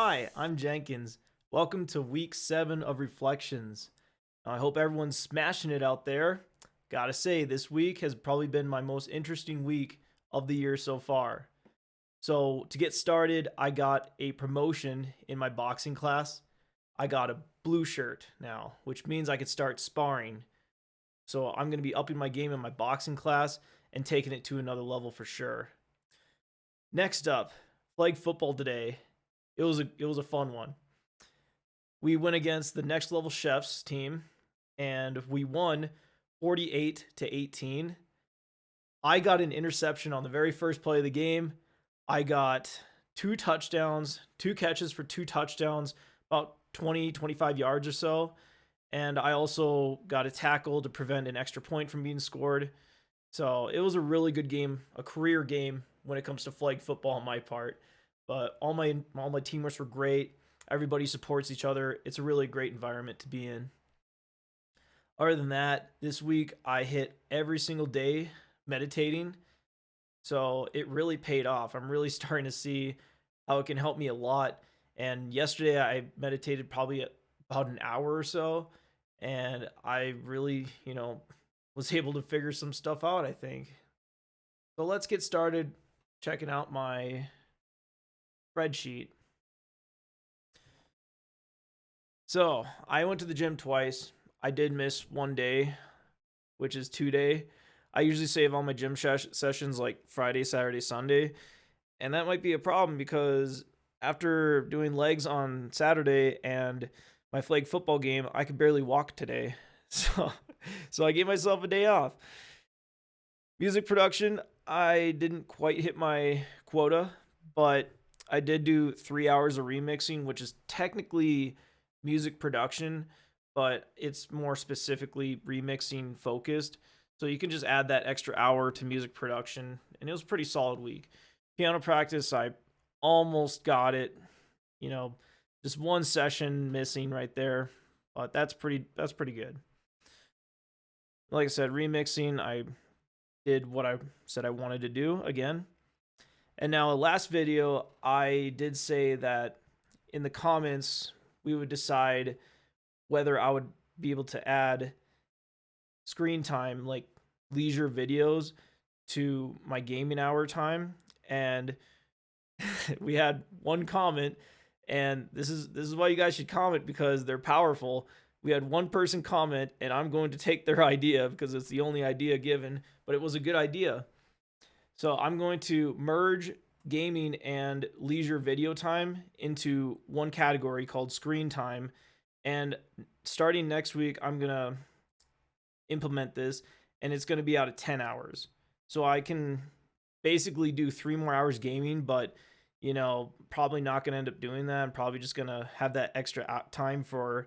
Hi, I'm Jenkins. Welcome to week 7 of Reflections. I hope everyone's smashing it out there. Gotta say, this week has probably been my most interesting week of the year so far. So, to get started, I got a promotion in my boxing class. I got a blue shirt now, which means I could start sparring. So, I'm going to be upping my game in my boxing class and taking it to another level for sure. Next up, flag football today. It was a fun one. We went against the Next Level Chefs team and we won 48-18. I got an interception on the very first play of the game. I got two touchdowns, two catches for two touchdowns, about 20-25 yards or so. And I also got a tackle to prevent an extra point from being scored. So it was a really good game, a career game when it comes to flag football on my part. But all my teammates were great. Everybody supports each other. It's a really great environment to be in. Other than that, this week I hit every single day meditating. So it really paid off. I'm really starting to see how it can help me a lot. And yesterday I meditated probably about an hour or so. And I really, was able to figure some stuff out, I think. So let's get started checking out my spreadsheet. So I went to the gym twice. I did miss one day, which is 2 day. I usually save all my gym sessions like Friday, Saturday, Sunday. And that might be a problem because after doing legs on Saturday and my flag football game, I could barely walk today. So I gave myself a day off. Music production, I didn't quite hit my quota, but I did do 3 hours of remixing, which is technically music production, but it's more specifically remixing focused. So you can just add that extra hour to music production, and it was a pretty solid week. Piano practice, I almost got it. You know, just one session missing right there, but that's pretty good. Like I said, remixing, I did what I said I wanted to do again. And now, last video, I did say that in the comments, we would decide whether I would be able to add screen time, like leisure videos, to my gaming hour time. And we had one comment, and this is why you guys should comment because they're powerful. We had one person comment, and I'm going to take their idea because it's the only idea given, but it was a good idea. So I'm going to merge gaming and leisure video time into one category called screen time. And starting next week, I'm going to implement this, and it's going to be out of 10 hours. So I can basically do 3 more hours gaming, but probably not going to end up doing that. I'm probably just going to have that extra time for,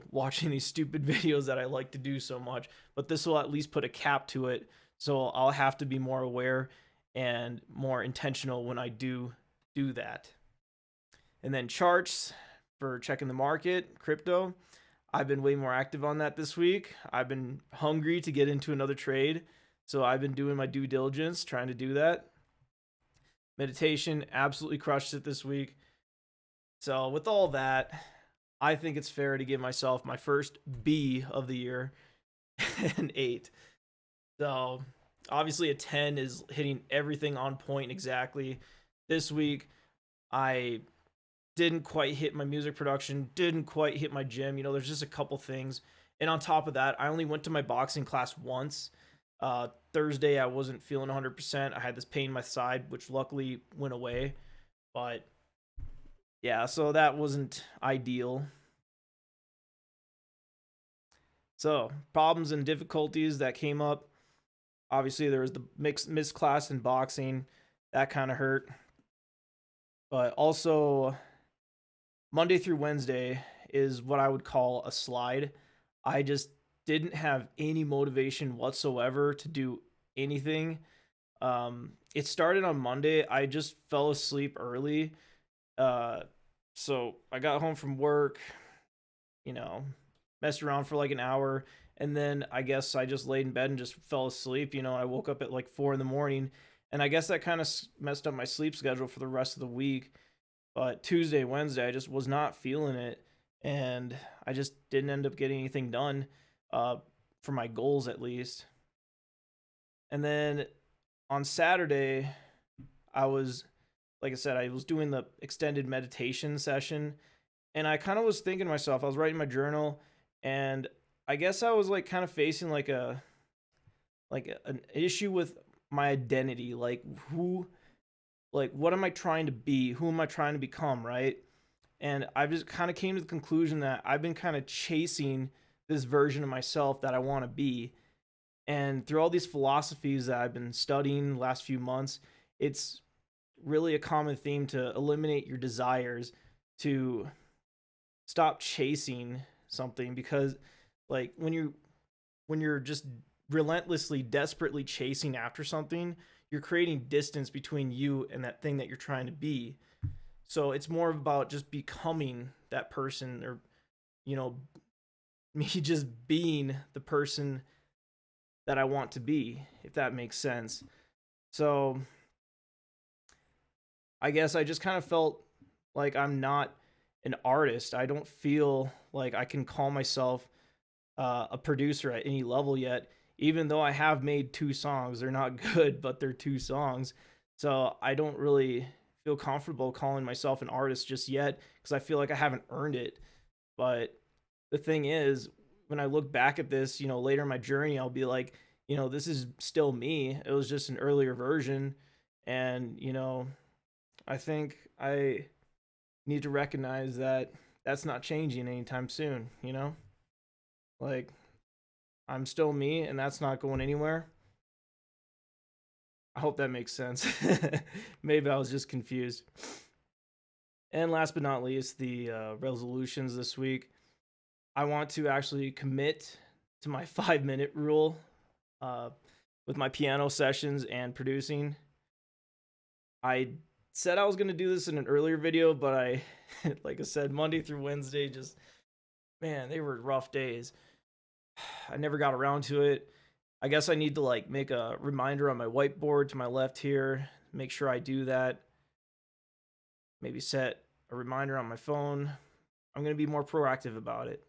watching these stupid videos that I like to do so much. But this will at least put a cap to it. So I'll have to be more aware and more intentional when I do that. And then charts for checking the market, crypto. I've been way more active on that this week. I've been hungry to get into another trade. So I've been doing my due diligence, trying to do that. Meditation, absolutely crushed it this week. So with all that, I think it's fair to give myself my first B of the year, an 8. So obviously a 10 is hitting everything on point exactly. This week, I didn't quite hit my music production, didn't quite hit my gym. There's just a couple things. And on top of that, I only went to my boxing class once. Thursday, I wasn't feeling 100%. I had this pain in my side, which luckily went away. But yeah, so that wasn't ideal. So, problems and difficulties that came up. Obviously, there was the missed class in boxing. That kind of hurt. But also, Monday through Wednesday is what I would call a slide. I just didn't have any motivation whatsoever to do anything. It started on Monday. I just fell asleep early. So I got home from work, you know, messed around for like an hour, and then I guess I just laid in bed and just fell asleep. I woke up at like 4 in the morning, and I guess that kind of messed up my sleep schedule for the rest of the week. But Tuesday, Wednesday, I just was not feeling it, and I just didn't end up getting anything done, uh, for my goals at least. And then on Saturday, I was, like I said, I was doing the extended meditation session, and I kind of was thinking to myself, I was writing my journal, and I guess I was like kind of facing an issue with my identity, like who, like what am I trying to be, who am I trying to become, right? And I just kind of came to the conclusion that I've been kind of chasing this version of myself that I want to be. And through all these philosophies that I've been studying the last few months, it's really a common theme to eliminate your desires, to stop chasing something, because like when you're just relentlessly desperately chasing after something, you're creating distance between you and that thing that you're trying to be. So it's more about just becoming that person, or you know me just being the person that I want to be, if that makes sense. So I guess I just kind of felt like I'm not an artist. I don't feel like I can call myself a producer at any level yet, even though I have made two songs. They're not good, but they're two songs. So I don't really feel comfortable calling myself an artist just yet, because I feel like I haven't earned it. But the thing is, when I look back at this, later in my journey, I'll be like, this is still me. It was just an earlier version. And, I think I need to recognize that that's not changing anytime soon, Like, I'm still me, and that's not going anywhere. I hope that makes sense. Maybe I was just confused. And last but not least, the resolutions this week. I want to actually commit to my 5 minute rule uh, with my piano sessions and producing. I said I was going to do this in an earlier video, but like I said, Monday through Wednesday, just, man, they were rough days. I never got around to it. I guess I need to like make a reminder on my whiteboard to my left here, make sure I do that. Maybe set a reminder on my phone. I'm going to be more proactive about it.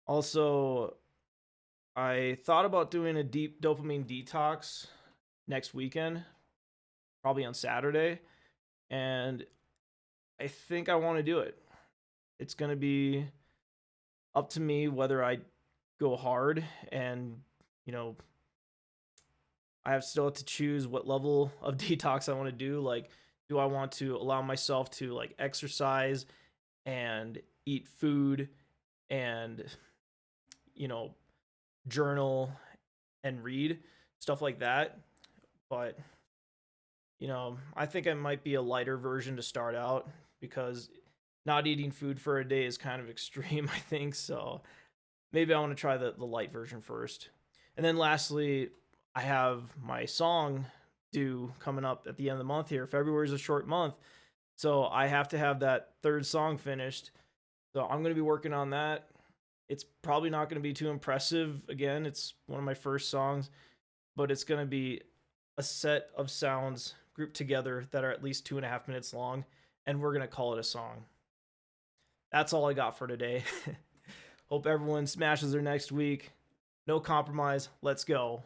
Also, I thought about doing a deep dopamine detox next weekend, probably on Saturday, and I think I want to do it. It's going to be up to me whether I go hard, and, you know, I have still to choose what level of detox I want to do. Like, do I want to allow myself to like exercise and eat food and, you know, journal and read, stuff like that? But, I think it might be a lighter version to start out, because not eating food for a day is kind of extreme, I think. So maybe I want to try the light version first. And then lastly, I have my song due coming up at the end of the month here. February is a short month, so I have to have that third song finished. So I'm going to be working on that. It's probably not going to be too impressive. Again, it's one of my first songs, but it's going to be a set of sounds grouped together that are at least 2.5 minutes long, and we're going to call it a song. That's all I got for today. Hope everyone smashes their next week. No compromise. Let's go.